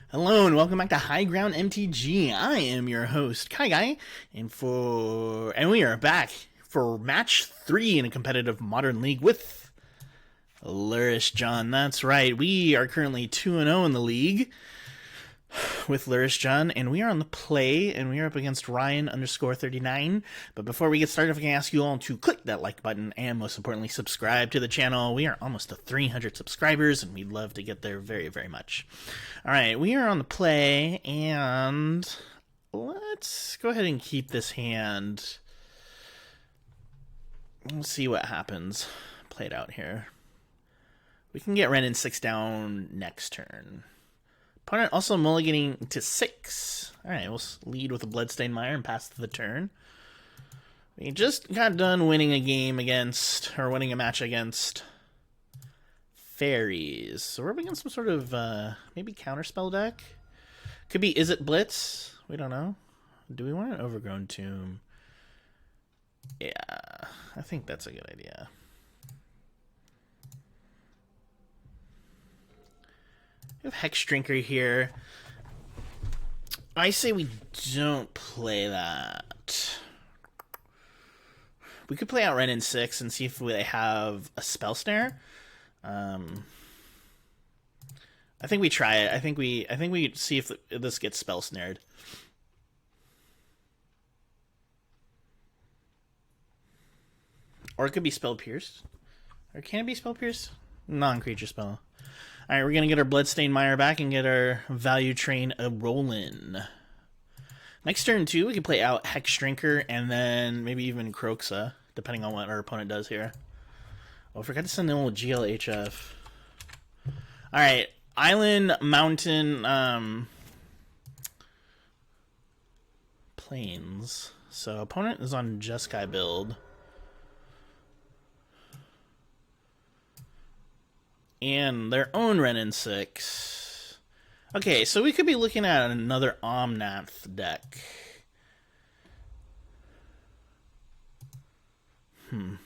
Hello and welcome back to High Ground MTG. I am your host, KyGuy, and we are back for match 3 in a competitive modern league with Lurrus John. That's right, we are currently 2-0 in the league with Lurrus John, and we are on the play, and we are up against Ryan_39. But before we get started, if I can ask you all to click that like button, and most importantly, subscribe to the channel. We are almost to 300 subscribers, and we'd love to get there very, very much. Alright, we are on the play, and let's go ahead and keep this hand. Let's see what happens. Play it out here. We can get Ren 6 down next turn. Opponent also mulliganing to 6. Alright, we'll lead with a Bloodstained Mire and pass to the turn. We just got done winning a game against, or winning a match against Fairies. So we're up against some sort of, maybe counterspell deck? Could be Is It Blitz? We don't know. Do we want an Overgrown Tomb? Yeah, I think that's a good idea. We have Hexdrinker here. I say we don't play that. We could play out Ren 6 and see if they have a Spell Snare. I think we try it. I think we see if this gets Spell Snared. Or it could be Spell Pierced. Or can it be Spell Pierced? Non-creature spell. Alright, we're going to get our Bloodstained Mire back and get our Value Train a-rollin'. Next turn, too, we can play out Hexdrinker and then maybe even Kroxa, depending on what our opponent does here. Oh, I forgot to send in a little GLHF. Alright, Island, Mountain, Plains. So, opponent is on Jeskai build. And their own Ren 6. Okay, so we could be looking at another Omnanth deck. Another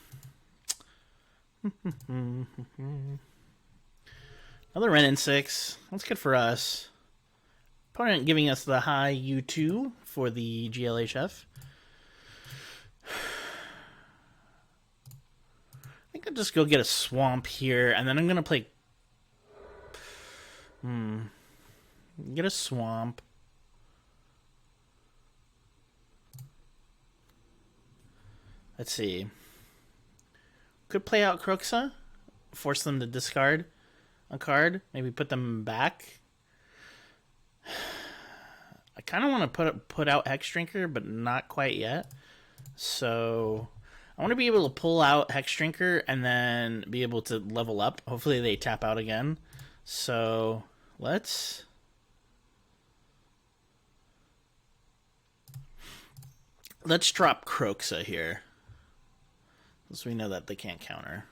Ren 6. That's good for us. Opponent giving us the high U2 for the GLHF. I think I'll just go get a Swamp here, and then I'm going to play... Get a Swamp. Let's see. Could play out Kroxa. Force them to discard a card. Maybe put them back. I kind of want to put out Hexdrinker, but not quite yet. So... I want to be able to pull out Hexdrinker and then be able to level up. Hopefully they tap out again. So let's drop Kroxa here. So we know that they can't counter.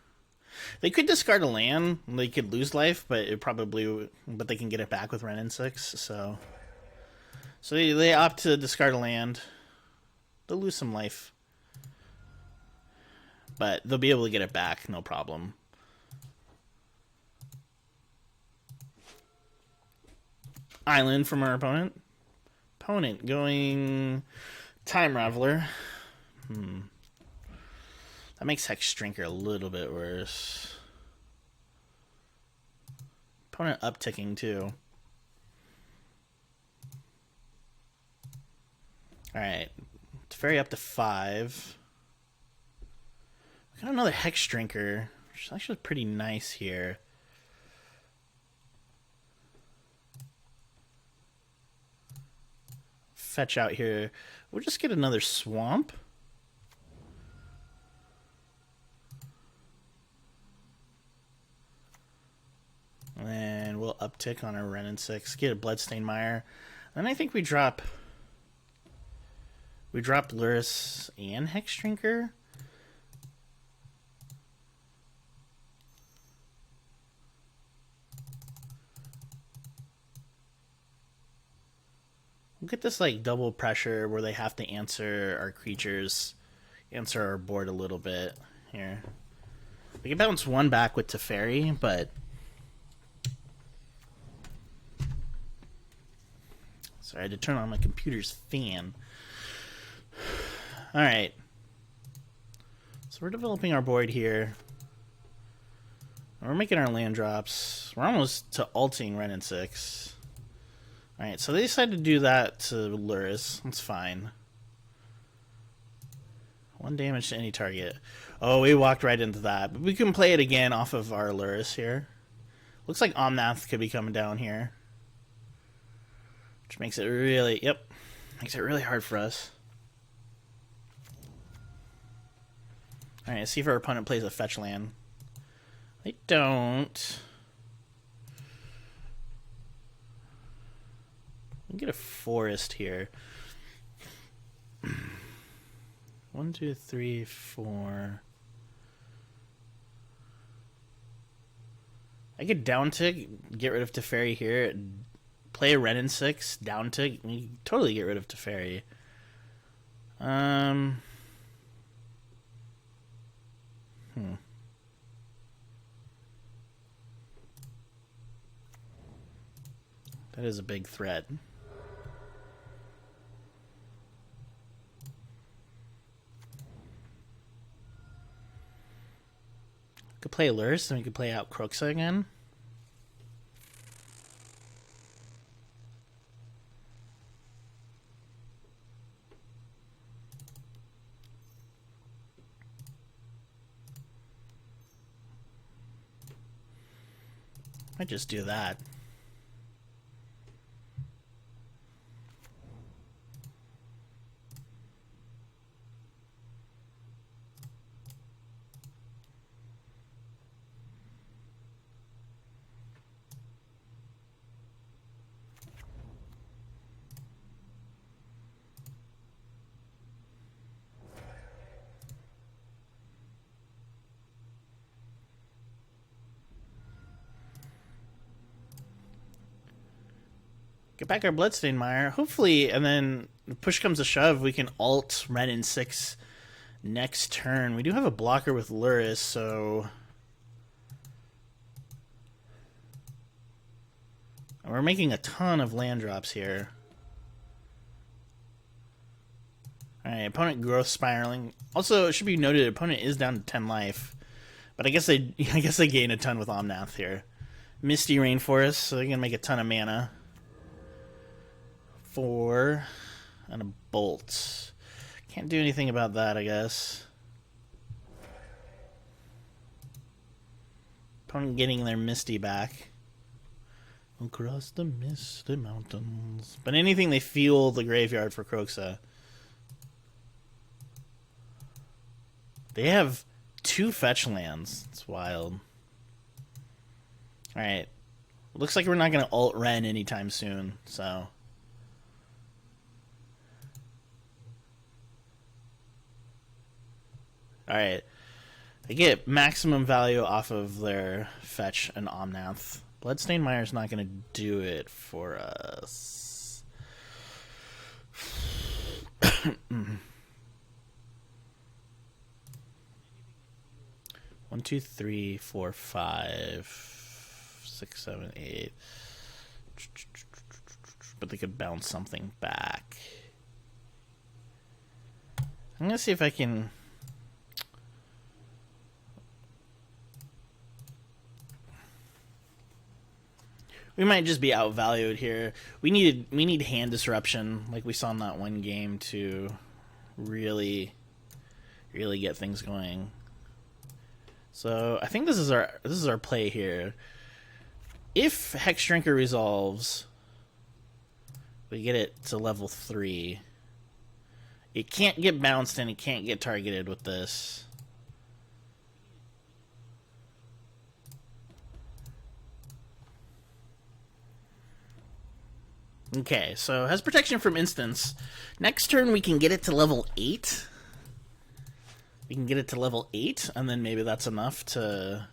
They could discard a land. They could lose life, but they can get it back with Ren 6. So they opt to discard a land. They'll lose some life. But they'll be able to get it back, no problem. Island from our opponent. Opponent going Time Raveler. That makes Hexdrinker a little bit worse. Opponent upticking too. Alright. Fairy up to 5. Got another Hexdrinker, which is actually pretty nice here. Fetch out here. We'll just get another Swamp. And we'll uptick on our Ren 6. Get a Bloodstained Mire. And I think we drop Lurrus and Hexdrinker. We'll get this like double pressure where they have to answer our creatures, answer our board a little bit here. We can bounce one back with Teferi, but Sorry, I had to turn on my computer's fan. Alright. So we're developing our board here. We're making our land drops. We're almost to alting Ren and 6. Alright, so they decided to do that to Lurrus. That's fine. 1 damage to any target. Oh, we walked right into that. But we can play it again off of our Lurrus here. Looks like Omnanth could be coming down here. Which makes it really... Yep. Makes it really hard for us. Alright, let's see if our opponent plays a fetch land. They don't. We can get a forest here. 1, 2, 3, 4. I could down tick, get rid of Teferi here, play a Ren and 6, down tick, and you can totally get rid of Teferi. That is a big threat. Could play Lurrus, then we could play out Kroxa again. Might just do that. Get back our Bloodstained Mire, hopefully, and then if push comes to shove, we can alt Ren and 6 next turn. We do have a blocker with Lurrus, so... We're making a ton of land drops here. Alright, opponent growth spiraling. Also, it should be noted, opponent is down to 10 life. But I guess they gain a ton with Omnath here. Misty Rainforest, so they're gonna make a ton of mana. 4 and a bolt. Can't do anything about that, I guess. Opponent getting their Misty back. Across the misty mountains. But anything they fuel the graveyard for Kroxa. They have 2 fetch lands. It's wild. Alright. Looks like we're not going to alt Ren anytime soon, so... Alright. They get maximum value off of their fetch and Omnath. Bloodstained Mire's not going to do it for us. 1, 2, 3, 4, 5, 6, 7, 8. But they could bounce something back. I'm going to see if I can... We might just be outvalued here. We need hand disruption, like we saw in that one game, to really get things going. So I think this is our play here. If Hex Drinker resolves, we get it to level 3. It can't get bounced and it can't get targeted with this. Okay, so has protection from instants. Next turn we can get it to level 8. We can get it to level 8, and then maybe that's enough to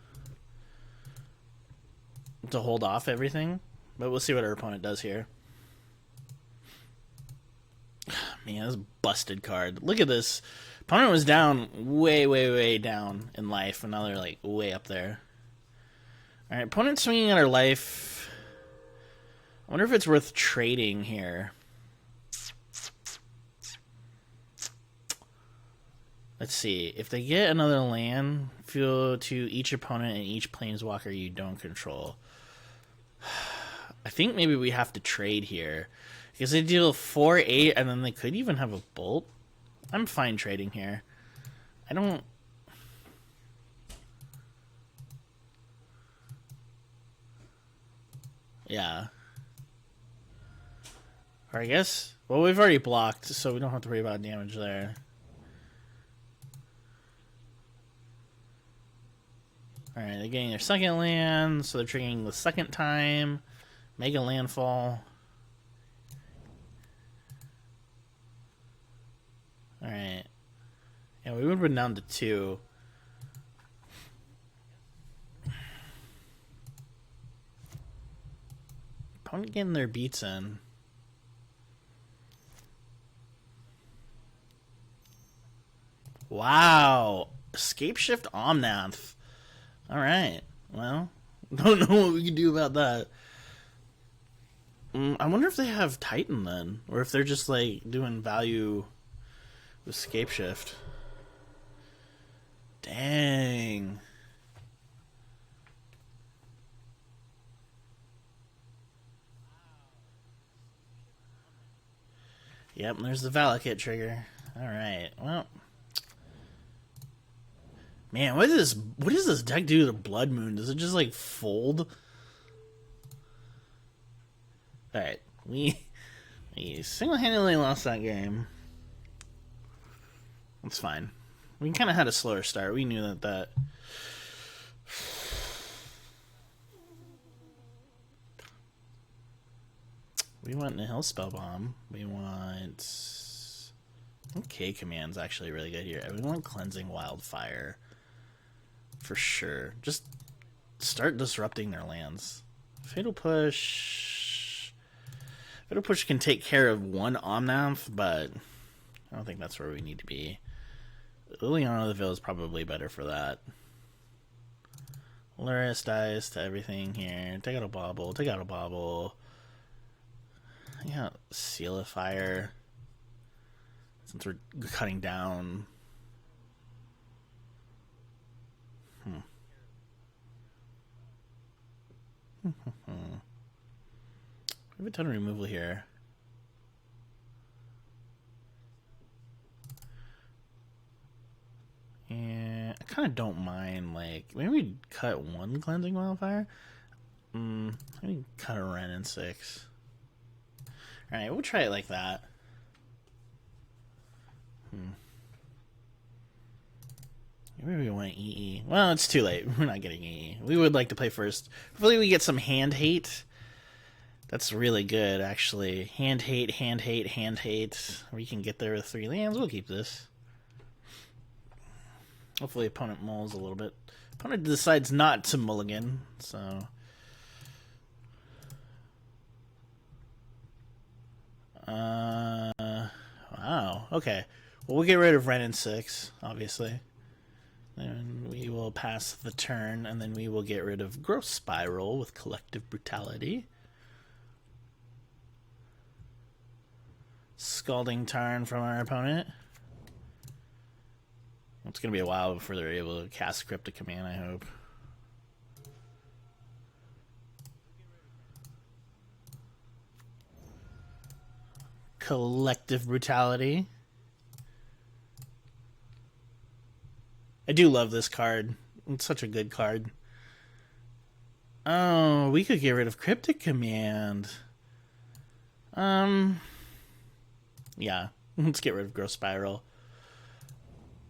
hold off everything. But we'll see what our opponent does here. Man, this is a busted card. Look at this. Opponent was down way down in life, and now they're like way up there. Alright, opponent swinging at our life. I wonder if it's worth trading here. Let's see. If they get another land, feel to each opponent and each planeswalker you don't control. I think maybe we have to trade here. Because they deal 4-8 and then they could even have a bolt. I'm fine trading here. I don't... Yeah. Or I guess... Well, we've already blocked, so we don't have to worry about damage there. Alright, they're getting their second land, so they're triggering the second time. Mega landfall. Alright. Yeah, we would have been down to 2. Opponent getting their beats in. Wow. Escape Shift Omnanth. Alright. Well, don't know what we can do about that. I wonder if they have Titan then. Or if they're just like doing value with Escape Shift. Dang. Yep, there's the Valakut trigger. Alright, well. Man, what does this deck do to Blood Moon? Does it just like fold? Alright, we single-handedly lost that game. That's fine. We kind of had a slower start. We knew that. We want Nihil Spellbomb. We want... Okay, Command's actually really good here. We want Cleansing Wildfire. For sure. Just start disrupting their lands. Fatal Push... Fatal Push can take care of one Omnanth, but I don't think that's where we need to be. Liliana of the Veil is probably better for that. Lurrus dies to everything here. Take out a Bauble. Take out a Bauble. Yeah, Seal of Fire. Since we're cutting down. We have a ton of removal here. And I kind of don't mind, like, maybe we cut one Cleansing Wildfire. Maybe cut a Wrenn and 6. Alright, we'll try it like that. Maybe we want EE. Well, it's too late. We're not getting EE. We would like to play first. Hopefully we get some hand hate. That's really good, actually. Hand hate, hand hate, hand hate. We can get there with 3 lands. We'll keep this. Hopefully opponent mulls a little bit. Opponent decides not to mulligan, so... Wow. Okay. Well, we'll get rid of Wrenn and 6, obviously. And we will pass the turn, and then we will get rid of Growth Spiral with Collective Brutality. Scalding Tarn from our opponent. It's going to be a while before they're able to cast Cryptic Command, I hope. Collective Brutality. I do love this card. It's such a good card. Oh, we could get rid of Cryptic Command. Yeah, let's get rid of Growth Spiral.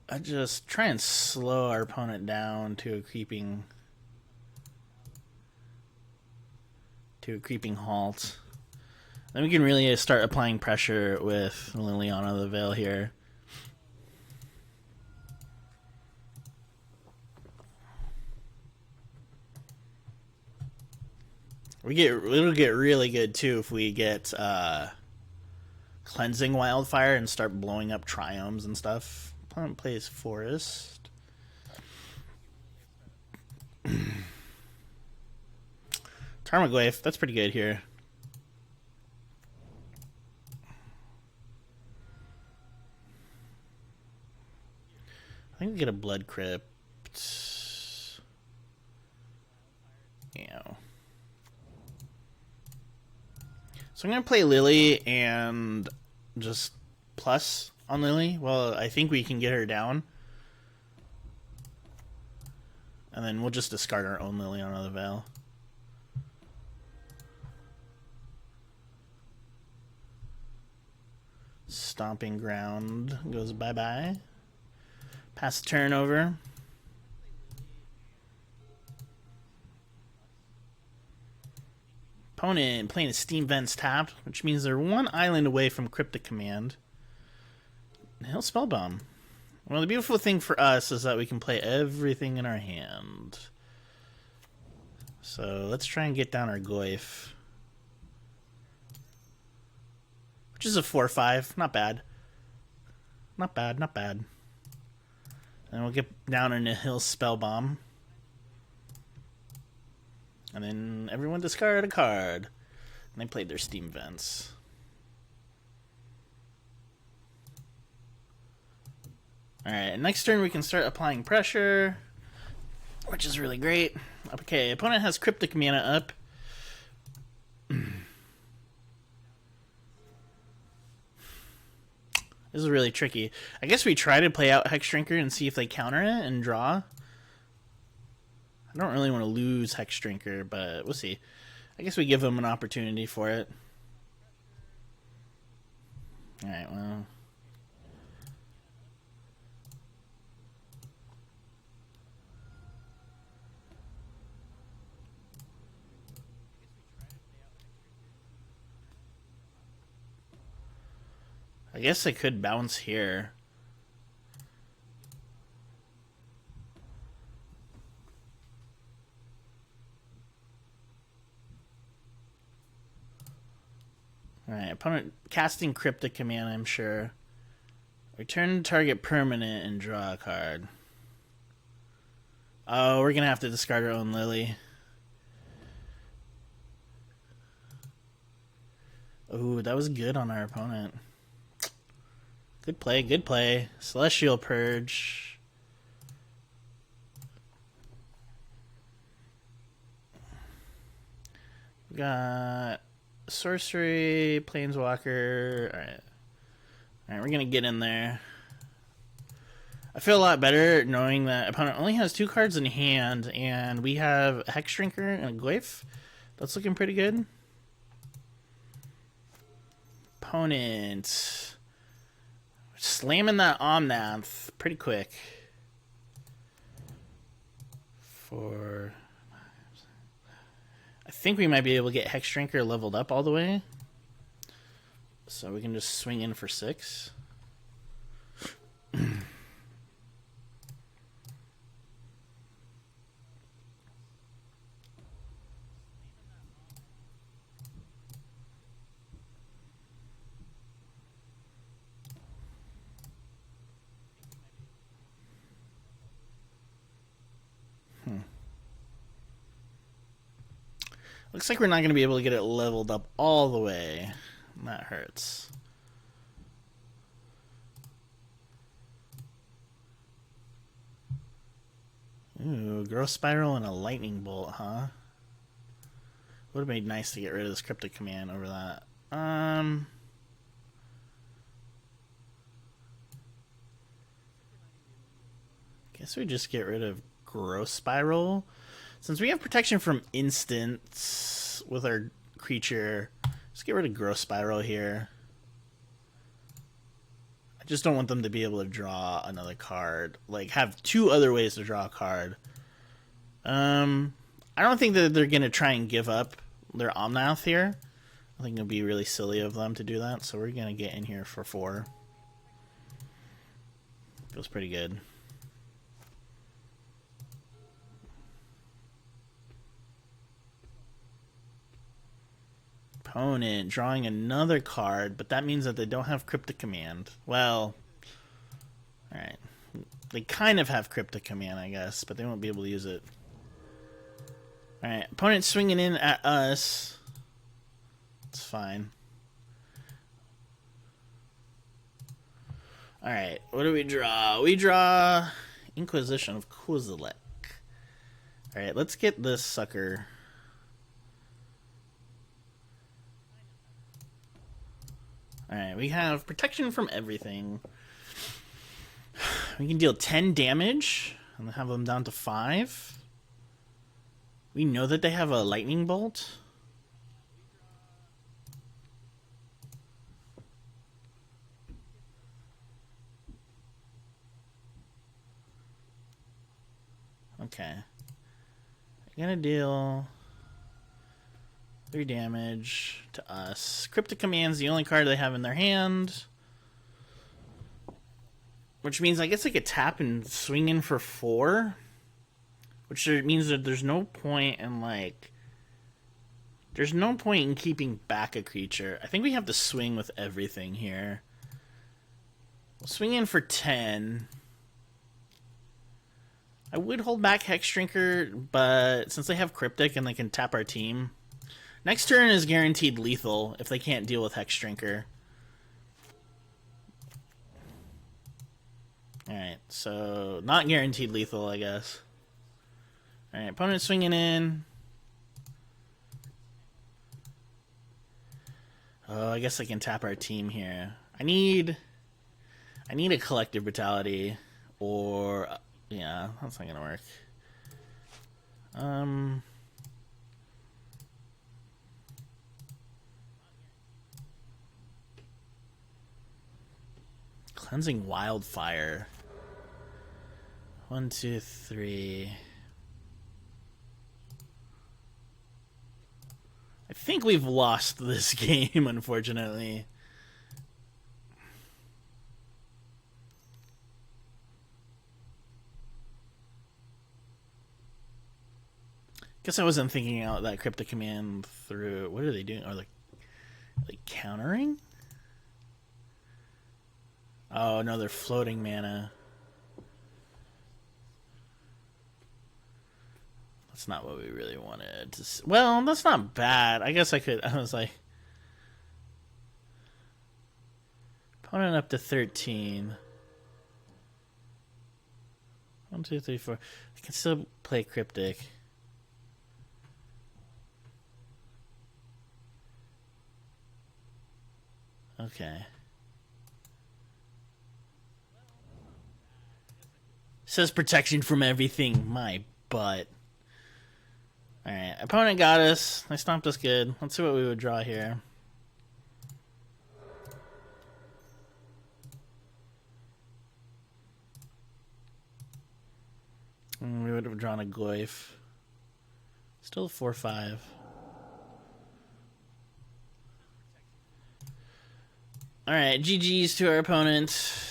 I just try and slow our opponent down to a creeping halt. Then we can really start applying pressure with Liliana of the Veil here. It'll get really good too if we get Cleansing Wildfire and start blowing up Triomes and stuff. Opponent plays Forest. Tarmogoyf, that's pretty good here. I think we get a Blood Crypt. Yeah. So I'm going to play Lily and just plus on Lily. Well, I think we can get her down. And then we'll just discard our own Lily on another Veil. Stomping Ground goes bye-bye. Pass the turn over. Opponent playing a Steam Vents tapped, which means they're one island away from Cryptic Command. And he'll Spellbomb. Well, the beautiful thing for us is that we can play everything in our hand. So let's try and get down our Goyf. Which is a 4/5. Not bad. Not bad, not bad. And we'll get down into Hill Spellbomb. And then everyone discard a card. And they played their Steam Vents. Alright, next turn we can start applying pressure, which is really great. Okay, opponent has Cryptic Mana up. This is really tricky. I guess we try to play out Hex Drinker and see if they counter it and draw. I don't really want to lose Hex Drinker, but we'll see. I guess we give them an opportunity for it. Alright, well. I guess I could bounce here. Alright, opponent casting Cryptic Command, I'm sure. Return target permanent and draw a card. Oh, we're gonna have to discard our own Lily. Ooh, that was good on our opponent. Good play, good play. Celestial Purge. We got Sorcery, Planeswalker. Alright. Alright, we're gonna get in there. I feel a lot better knowing that opponent only has 2 cards in hand, and we have a Hex Drinker and a Goyf. That's looking pretty good. Opponent slamming that Omnanth pretty quick. I think we might be able to get Hex Drinker leveled up all the way. So we can just swing in for 6. Looks like we're not going to be able to get it leveled up all the way. That hurts. Ooh, Growth Spiral and a Lightning Bolt, huh? Would have made nice to get rid of this Cryptic Command over that. Guess we just get rid of Growth Spiral. Since we have protection from instants with our creature, let's get rid of Growth Spiral here. I just don't want them to be able to draw another card. Like, have 2 other ways to draw a card. I don't think that they're going to try and give up their Omnanth here. I think it would be really silly of them to do that, so we're going to get in here for 4. Feels pretty good. Opponent drawing another card, but that means that they don't have Cryptic Command. Well, alright. They kind of have Cryptic Command, I guess, but they won't be able to use it. Alright, opponent swinging in at us. It's fine. Alright, what do we draw? We draw Inquisition of Kozilek. Alright, let's get this sucker. Alright, we have protection from everything. We can deal 10 damage and have them down to 5. We know that they have a lightning bolt. Okay. I'm gonna deal 3 damage to us. Cryptic Command's the only card they have in their hand. Which means I guess I could tap and swing in for 4. Which means that there's no point in, like... There's no point in keeping back a creature. I think we have to swing with everything here. We'll swing in for 10. I would hold back Hexdrinker, but since they have Cryptic and they can tap our team... Next turn is guaranteed lethal if they can't deal with Hexdrinker. Alright, so not guaranteed lethal, I guess. Alright, opponent swinging in. Oh, I guess I can tap our team here. I need a Collective Brutality, or yeah, that's not gonna work. Cleansing Wildfire. 1, 2, 3. I think we've lost this game, unfortunately. Guess I wasn't thinking out that Cryptic Command through. What are they doing? Are they like countering? Oh no, they're floating mana. That's not what we really wanted to. Well, that's not bad. I guess I could. I was like, opponent up to 13. 1, 2, 3, 4. I can still play Cryptic. Okay. Says protection from everything. My butt. Alright, opponent got us. They stomped us good. Let's see what we would draw here. We would have drawn a Goyf. Still 4-5. Alright, GG's to our opponent.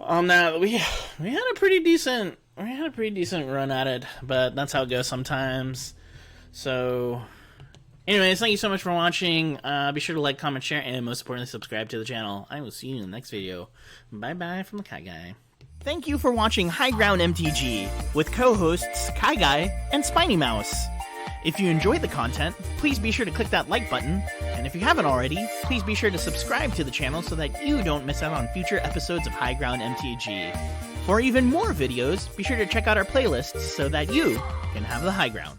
Now we had a pretty decent run at it, but that's how it goes sometimes. So anyways, thank you so much for watching. Be sure to like, comment, share, and most importantly, subscribe to the channel. I will see you in the next video. Bye bye from the KyGuy. Thank you for watching High Ground MTG with co-hosts KyGuy and Spiny Mouse. If you enjoyed the content, please be sure to click that like button, and if you haven't already, please be sure to subscribe to the channel so that you don't miss out on future episodes of High Ground MTG. For even more videos, be sure to check out our playlists so that you can have the high ground.